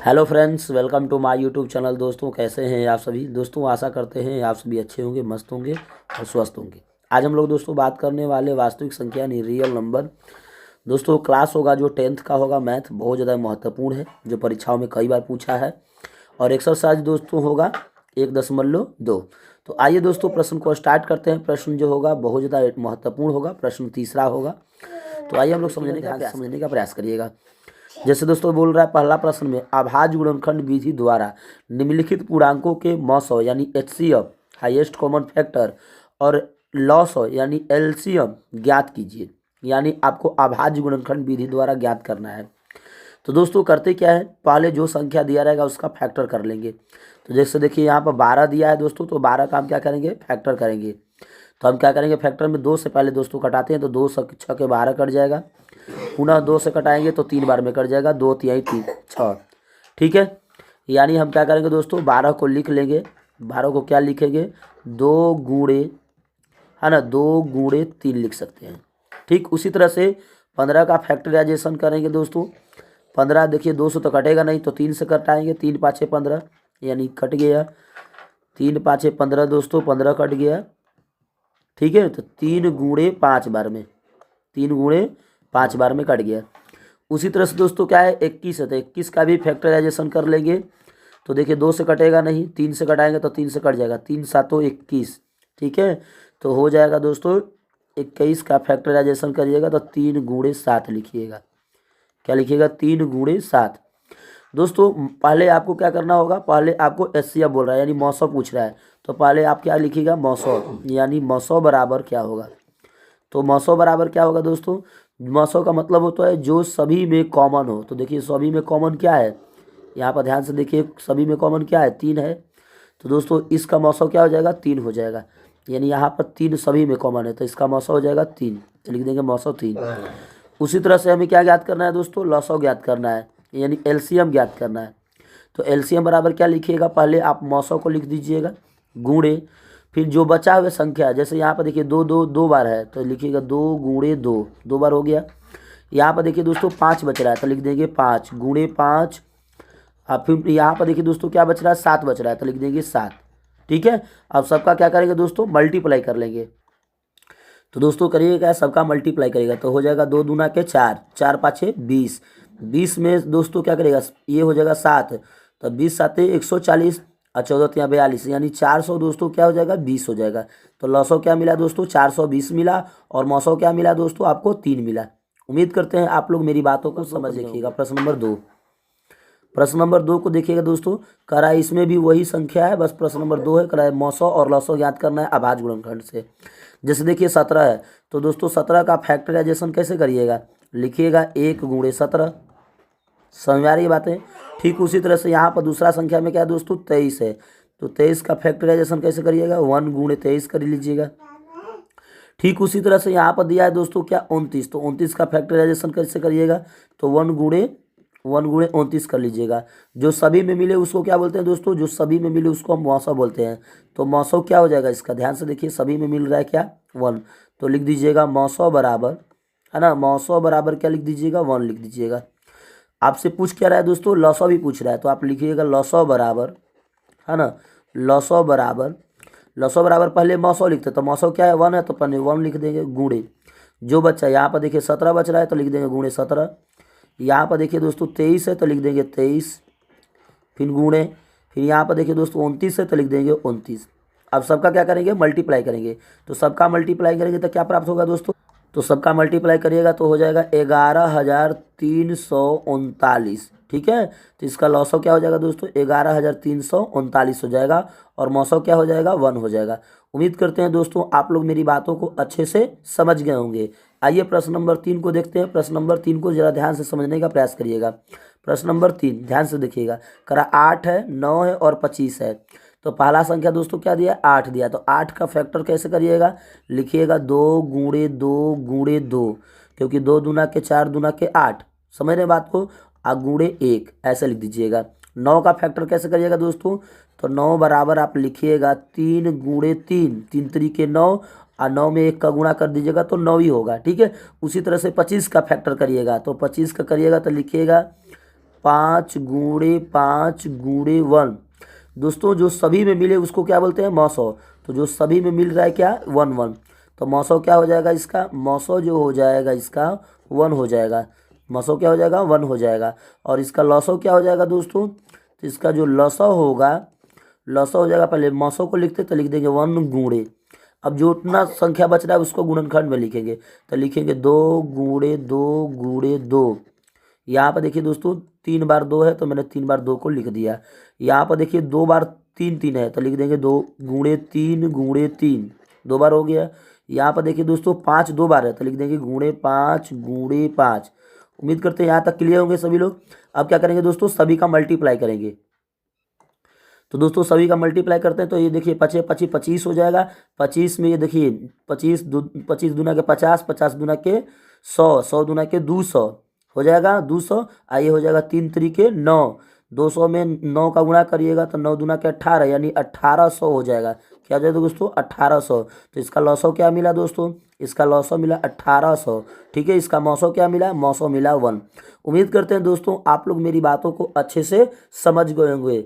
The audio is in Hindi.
Hello friends, welcome to my YouTube channel. दोस्तों, कैसे हैं आप सभी? दोस्तों, आशा करते हैं आप सभी अच्छे होंगे, मस्त होंगे और स्वस्थ होंगे। आज हम लोग दोस्तों बात करने वाले वास्तविक संख्या यानी रियल नंबर। दोस्तों, क्लास होगा जो 10th का होगा। मैथ बहुत ज़्यादा महत्वपूर्ण है, जो परीक्षाओं में कई बार पूछा है। और एक्सरसाइज दोस्तों होगा 1.2। तो आइए दोस्तों प्रश्न को स्टार्ट करते हैं। प्रश्न जो होगा बहुत ज़्यादा महत्वपूर्ण होगा। प्रश्न तीसरा होगा। तो आइए हम लोग समझने का प्रयास करिएगा। जैसे दोस्तों बोल रहा है पहला प्रश्न में, अभाज्य गुणनखंड विधि द्वारा निम्नलिखित पूर्णांकों के मौसौ यानी एचसीएफ हाईएस्ट कॉमन फैक्टर और लॉसौ यानी एलसीएम ज्ञात कीजिए। यानी आपको अभाज्य गुणनखंड विधि द्वारा ज्ञात करना है। तो दोस्तों करते क्या है, पहले जो संख्या दिया रहेगा उसका फैक्टर कर लेंगे। तो जैसे देखिए यहाँ पर 12 दिया है दोस्तों, तो 12 का हम क्या करेंगे, फैक्टर करेंगे। तो हम क्या करेंगे, फैक्टर में 2 से पहले दोस्तों कटाते हैं, तो 2 से 6 के 12 कट जाएगा। पुनः 2 से कटाएंगे तो 3 बार में कट जाएगा, 2 तिहाई 3 6। ठीक है, यानी हम क्या करेंगे दोस्तों, 12 को लिख लेंगे। 12 को क्या लिखेंगे, 2 गुणे, है ना, 2 गुणे 3 लिख सकते हैं। ठीक उसी तरह से 15 का फैक्टराइजेशन करेंगे दोस्तों। 15 देखिए 2 से तो कटेगा नहीं, तो 3 से कटाएंगे। 3 पाँचे 15 यानी कट गया। 3 पाँचे 15 दोस्तों, 15 कट गया। ठीक है, तो 3 गुणे 5 बार में, 3 गुणे 5 बार में कट गया। उसी तरह से दोस्तों क्या है, 21 है, तो 21 का भी फैक्टराइजेशन कर लेंगे। तो देखिए 2 से कटेगा नहीं, 3 से कटाएंगे तो 3 से कट जाएगा। 3 सातों 21। ठीक है, तो हो जाएगा दोस्तों 21 का फैक्टराइजेशन करिएगा तो 3 गुणे 7 लिखिएगा। क्या लिखिएगा, 3 गुणे 7। दोस्तों पहले आपको क्या करना होगा, पहले आपको एचसीएफ बोल रहा है यानी मौसौ पूछ रहा है। तो पहले आप क्या लिखिएगा, मौसौ, यानी मौसौ बराबर क्या होगा। तो मौसौ बराबर क्या होगा दोस्तों, मौसौ का मतलब होता है जो सभी में कॉमन हो। तो देखिए सभी में कॉमन क्या है, यहाँ पर ध्यान से देखिए, सभी में कॉमन क्या है, 3 है। तो दोस्तों इसका मौसौ क्या हो जाएगा, 3 हो जाएगा। यानी यहाँ पर 3 सभी में कॉमन है, तो इसका मौसौ हो जाएगा 3। तो लिख देंगे मौसौ 3। उसी तरह से हमें क्या ज्ञात करना है दोस्तों, लॉसौ ज्ञात करना है, यानी एलसीएम ज्ञात करना है। तो एलसीएम बराबर क्या लिखिएगा, पहले आप मौसौ को लिख दीजिएगा, गुणे, फिर जो बचा हुआ संख्या, जैसे यहाँ पर देखिए 2 2 2 बार है, तो लिखिएगा 2 गुणे 2, 2 बार हो गया। यहाँ पर देखिए दोस्तों 5 बच रहा है, तो लिख देंगे 5 गुणे 5। अब फिर यहाँ पर देखिए दोस्तों क्या बच रहा है, 7 बच रहा है, तो लिख देंगे 7। ठीक है, अब सबका क्या करेंगे दोस्तों, मल्टीप्लाई कर लेंगे। तो दोस्तों करिएगा क्या, सबका मल्टीप्लाई करेगा तो हो जाएगा 2 दूना के 4, 4 पाँचे 20। 20 में दोस्तों क्या करेगा, ये हो जाएगा 7, तो 20 साते 140 और 14 तिया 42, यानी 400 दोस्तों क्या हो जाएगा, 20 हो जाएगा। तो लॉसो क्या मिला दोस्तों, 420 मिला। और मौसौ क्या मिला दोस्तों, आपको 3 मिला। उम्मीद करते हैं आप लोग मेरी बातों को समझ लिखिएगा। प्रश्न नंबर 2, प्रश्न नंबर 2 को देखिएगा दोस्तों, करा इसमें भी वही संख्या है, बस प्रश्न नंबर 2 है, करा मौसौ और लॉसौ ज्ञात करना है अभाज्य गुणनखंड से। जैसे देखिए 17 है, तो दोस्तों 17 का फैक्टराइजेशन कैसे करिएगा, लिखिएगा 1 गुणे 17। समझ में आ रही है बातें। ठीक उसी तरह से यहाँ पर दूसरा संख्या में क्या है दोस्तों, 23 है, तो 23 का फैक्टराइजेशन कैसे करिएगा, 1 गुणे 23 कर लीजिएगा। ठीक उसी तरह से यहाँ पर दिया है दोस्तों क्या, 29, तो 29 का फैक्टराइजेशन कैसे करिएगा, तो 1 गुणे 29 कर लीजिएगा। जो सभी में मिले उसको क्या बोलते हैं दोस्तों, जो सभी में मिले उसको हम मौसौ बोलते हैं। तो मौसौ क्या हो जाएगा इसका, ध्यान से देखिए, सभी में मिल रहा है क्या, 1, तो लिख दीजिएगा मौसौ बराबर, है ना, मौसौ बराबर क्या लिख दीजिएगा, 1 लिख दीजिएगा। आपसे पूछ क्या रहा है दोस्तों, लॉसौ भी पूछ रहा है, तो आप लिखिएगा लॉसौ बराबर, है ना, लॉसौ बराबर, लॉसौ बराबर पहले मौसौ लिखते, तो मौसौ क्या है, 1 है, तो पहले 1 लिख देंगे गुणे। जो बच्चा यहाँ पर देखिए 17 बच रहा है, तो लिख देंगे गुणे 17। यहाँ पर देखिए दोस्तों 23 है, तो लिख देंगे 23, फिर गुणे। फिर यहाँ पर देखिए दोस्तों 29 है, तो लिख देंगे 29। अब सबका क्या करेंगे, मल्टीप्लाई करेंगे। तो सबका मल्टीप्लाई करेंगे तो क्या प्राप्त होगा दोस्तों, तो सबका मल्टीप्लाई करिएगा तो हो जाएगा 11,339। ठीक है, तो इसका लॉसो क्या हो जाएगा दोस्तों, 11,339 हो जाएगा। और मौसौ क्या हो जाएगा, 1 हो जाएगा। उम्मीद करते हैं दोस्तों आप लोग मेरी बातों को अच्छे से समझ गए होंगे। आइए प्रश्न नंबर 3 को देखते हैं। प्रश्न नंबर 3 को जरा ध्यान से समझने का प्रयास करिएगा। प्रश्न नंबर 3 ध्यान से देखिएगा, करा 8 है, 9 है और 25 है। तो पहला संख्या दोस्तों क्या दिया, 8 दिया, तो 8 का फैक्टर कैसे करिएगा, लिखिएगा 2 गुणे 2 गुणे 2, क्योंकि 2 दूना के 4 दूना के 8, समझ रहे बात को, गुणे 1 ऐसे लिख दीजिएगा। 9 का फैक्टर कैसे करिएगा दोस्तों, तो 9 बराबर आप लिखिएगा 3 गुणे 3, 3 तरीके 9, और 9 में 1 का गुणा कर दीजिएगा तो 9 ही होगा। ठीक है, उसी तरह से 25 का फैक्टर करिएगा, तो 25 का करिएगा तो लिखिएगा 5 गुणे 5 गुणे 1। दोस्तों जो सभी में मिले उसको क्या बोलते हैं, मौसौ। तो जो सभी में मिल रहा है क्या, 1 1। तो मौसौ क्या हो जाएगा इसका, मौसौ जो हो जाएगा इसका 1 हो जाएगा। मौसौ क्या हो जाएगा, 1 हो जाएगा। और इसका लौसौ क्या हो जाएगा दोस्तों, तो इसका जो लौसौ होगा, लौसौ हो जाएगा, पहले मौसौ को लिखते तो लिख देंगे 1 गुणे। अब जो उतना संख्या बच रहा है उसको गुणनखंड में लिखेंगे, तो लिखेंगे 2 गुणे 2 गुणे 2। यहाँ पर देखिए दोस्तों 3 बार 2 है तो मैंने 3 बार 2 को लिख दिया। यहाँ पर देखिए 2 बार 3 3 है तो लिख देंगे 2 गुणे 3 गुणे 3, 2 बार हो गया। यहाँ पर देखिए दोस्तों 5 2 बार है तो लिख देंगे गुणे 5 गुणे 5। उम्मीद करते हैं यहाँ तक क्लियर होंगे सभी लोग। अब क्या करेंगे दोस्तों, सभी का मल्टीप्लाई करेंगे। तो दोस्तों सभी का मल्टीप्लाई करते हैं तो ये देखिए 25 25 25 हो जाएगा। 25 में ये देखिए 25 दूना के 50, 50 दूना के 100, 100 दूना के 200 हो जाएगा 200। आइए हो जाएगा 3 तरीके 9, 200 में 9 का गुणा करिएगा तो 9 दूना के 18 यानी 1800 हो जाएगा। क्या हो जाएगा दोस्तों, 1800। तो इसका लौसौ क्या मिला दोस्तों, इसका लौसौ मिला 1800। ठीक है, इसका मौसौ क्या मिला, मौसौ मिला 1। उम्मीद करते हैं दोस्तों आप लोग मेरी बातों को अच्छे से समझ गए होंगे।